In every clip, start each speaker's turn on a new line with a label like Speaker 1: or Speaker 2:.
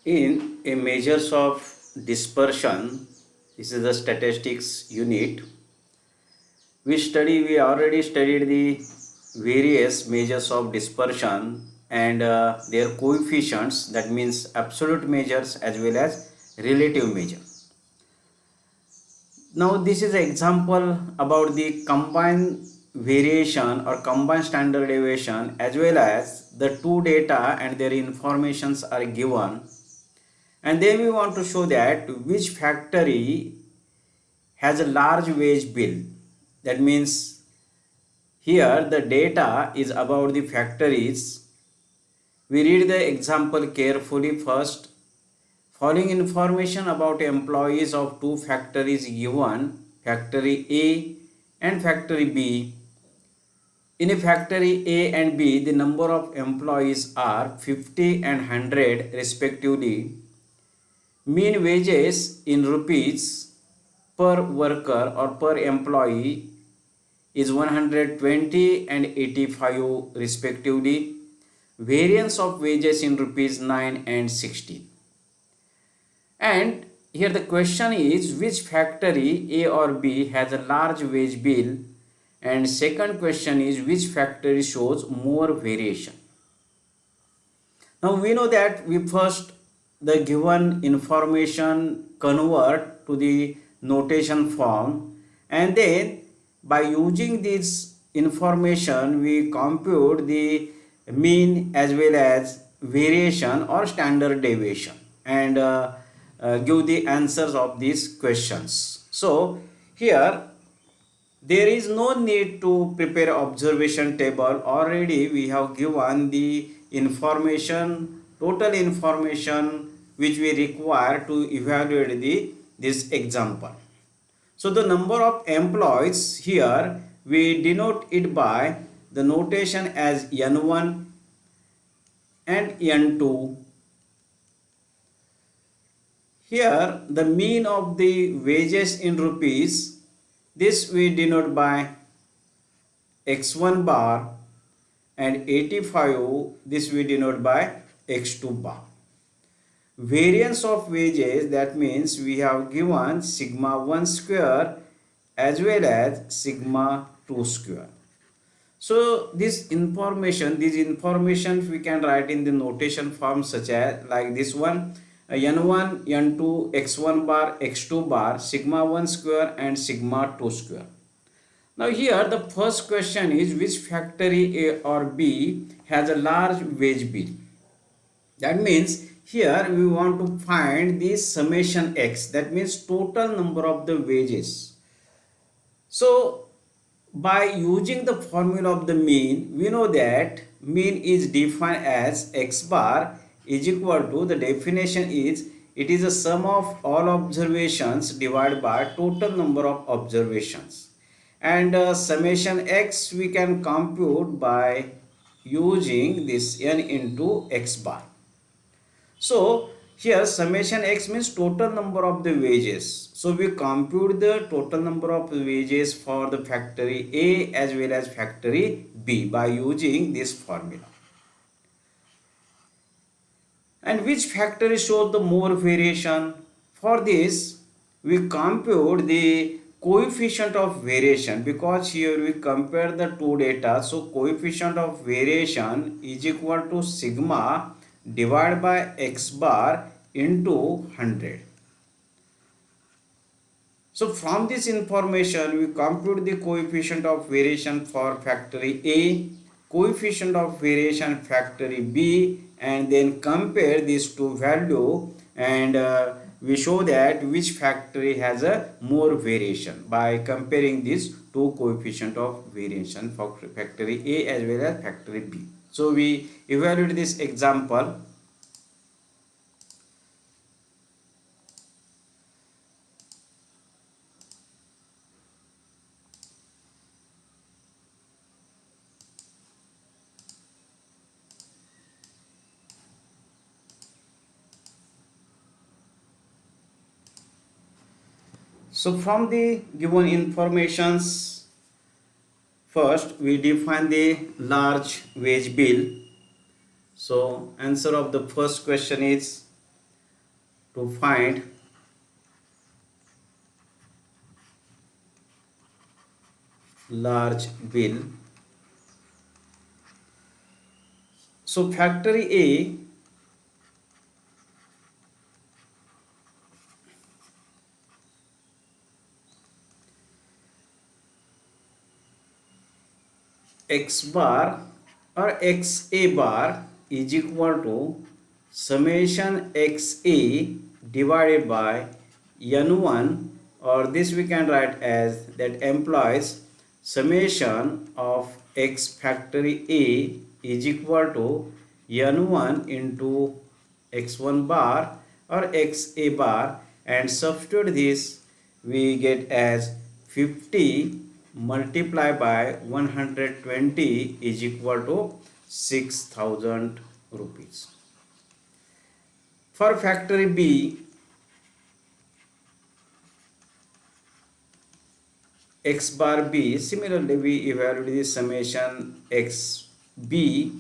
Speaker 1: In a measures of dispersion, this is the statistics unit. We already studied the various measures of dispersion and their coefficients, that means absolute measures as well as relative measure. Now this is an example about the combined variation or combined standard deviation, as well as the two data and their informations are given, and then we want to show that which factory has a large wage bill. That means here the data is about the factories. We read the example carefully first. Following information about employees of two factories given, factory A and factory B. In a factory A and B, the number of employees are 50 and 100 respectively. Mean wages in rupees per worker or per employee is 120 and 85 respectively. Variance of wages in rupees 9 and 16. And here the question is which factory A or B has a large wage bill, and second question is which factory shows more variation. Now we know that we first the given information convert to the notation form, and then by using this information we compute the mean as well as variation or standard deviation, and give the answers of these questions. So here there is no need to prepare observation table. Already we have given the information, total information which we require to evaluate this example. So the number of employees here we denote it by the notation as N1 and N2. Here the mean of the wages in rupees, this we denote by x1 bar, and 85, this we denote by x2 bar. Variance of wages, that means we have given sigma 1 square as well as sigma 2 square. So these information we can write in the notation form such as like this one, n1, n2, x1 bar, x2 bar, sigma 1 square and sigma 2 square. Now here the first question is which factory A or B has a large wage bill. That means here we want to find the summation x, that means total number of the wages. So by using the formula of the mean, we know that mean is defined as x bar is equal to, the definition is, it is a sum of all observations divided by total number of observations, and summation x we can compute by using this n into x bar. So here summation x means total number of the wages. So we compute the total number of wages for the factory A as well as factory B by using this formula. And which factory shows the more variation? For this we compute the coefficient of variation, because here we compare the two data. So coefficient of variation is equal to sigma divided by x bar into 100. So from this information we compute the coefficient of variation for factory A, coefficient of variation factory B, and then compare these two value, and we show that which factory has a more variation by comparing these two coefficient of variation for factory A as well as factory B. So we evaluate this example. So from the given informations, first we define the large wage bill. So answer of the first question is to find large bill. So factory A x bar or x a bar is equal to summation x a divided by n1, or this we can write as that implies summation of x factory a is equal to n1 into x1 bar or x a bar, and substitute this we get as 50 multiplied by 120 is equal to 6,000 rupees. For factory B, x bar B, similarly we evaluate the summation x b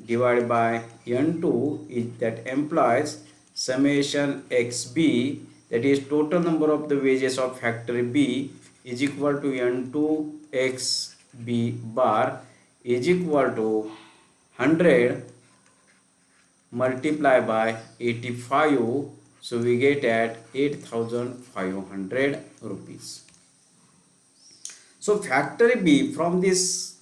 Speaker 1: divided by n2 is that implies summation x b, that is total number of the wages of factory B is equal to n2 x b bar is equal to 100 multiply by 85, so we get at 8,500 rupees. So factory B, from this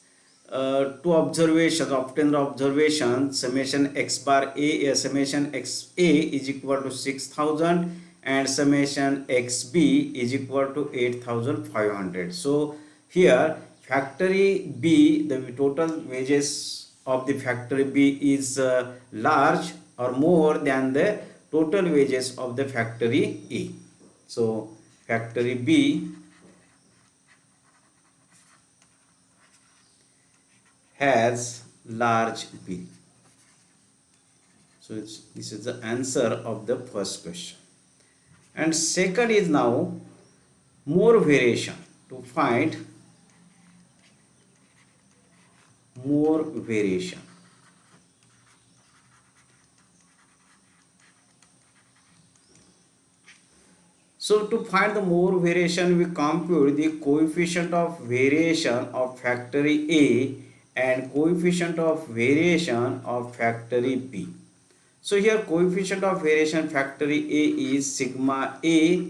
Speaker 1: two observations, obtained observation, summation x bar a, summation x a is equal to 6,000 and summation x b is equal to 8,500. So here factory B, the total wages of the factory B is large or more than the total wages of the factory A. So factory B has large bill. So this is the answer of the first question. And second is now more variation, to find more variation. So to find the more variation, we compute the coefficient of variation of factory A and coefficient of variation of factory B. So here coefficient of variation factory A is sigma A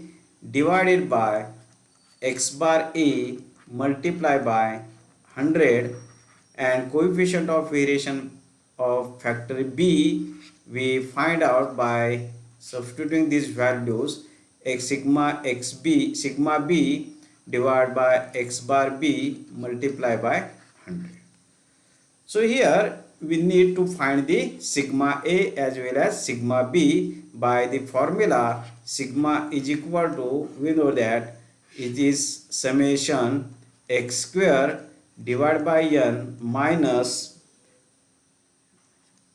Speaker 1: divided by x bar A multiplied by 100, and coefficient of variation of factory B we find out by substituting these values, x sigma B divided by x bar B multiplied by 100. So here we need to find the sigma A as well as sigma B by the formula sigma is equal to, we know that it is summation x square divided by n minus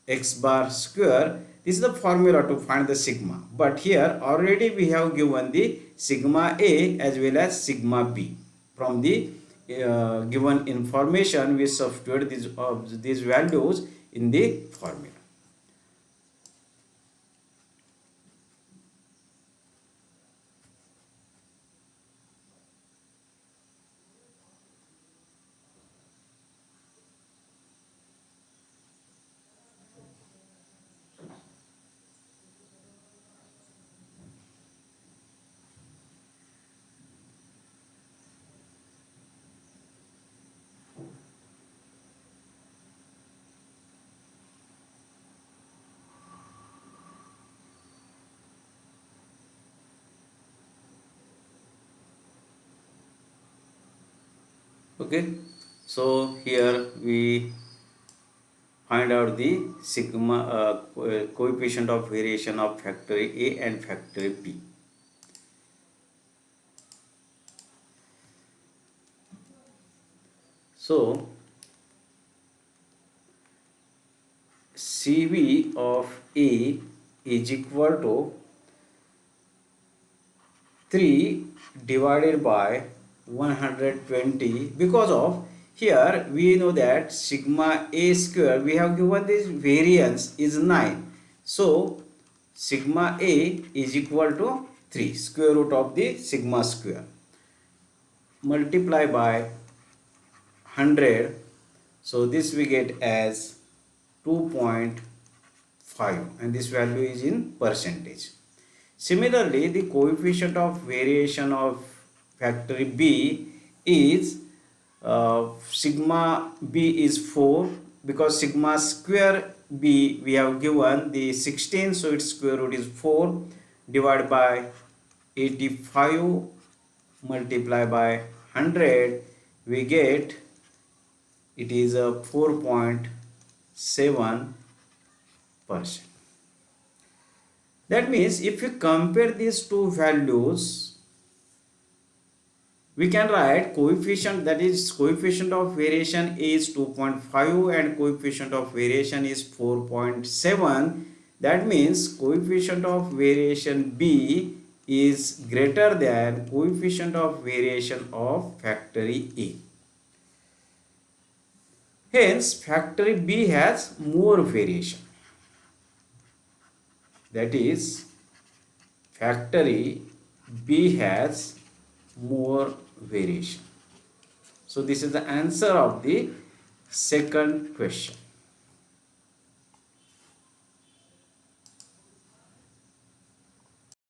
Speaker 1: x bar square. This is the formula to find the sigma, but here already we have given the sigma A as well as sigma B. From the given information we substitute these values in the formula. Okay, so here we find out the sigma coefficient of variation of factory A and factory B. So CV of A is equal to 3 divided by 120, because of here we know that sigma A square, we have given this variance is 9. So sigma A is equal to 3, square root of the sigma square, multiply by 100, so this we get as 2.5, and this value is in percentage. Similarly, the coefficient of variation of factory B is sigma B is 4, because sigma square B we have given the 16, so its square root is 4, divided by 85 multiply by 100, we get it is a 4.7%. That means if you compare these two values, we can write coefficient, that is coefficient of variation is 2.5 and coefficient of variation is 4.7. That means coefficient of variation B is greater than coefficient of variation of factory A. Hence, factory B has more variation. That is, factory B has more variation. So, this is the answer of the second question.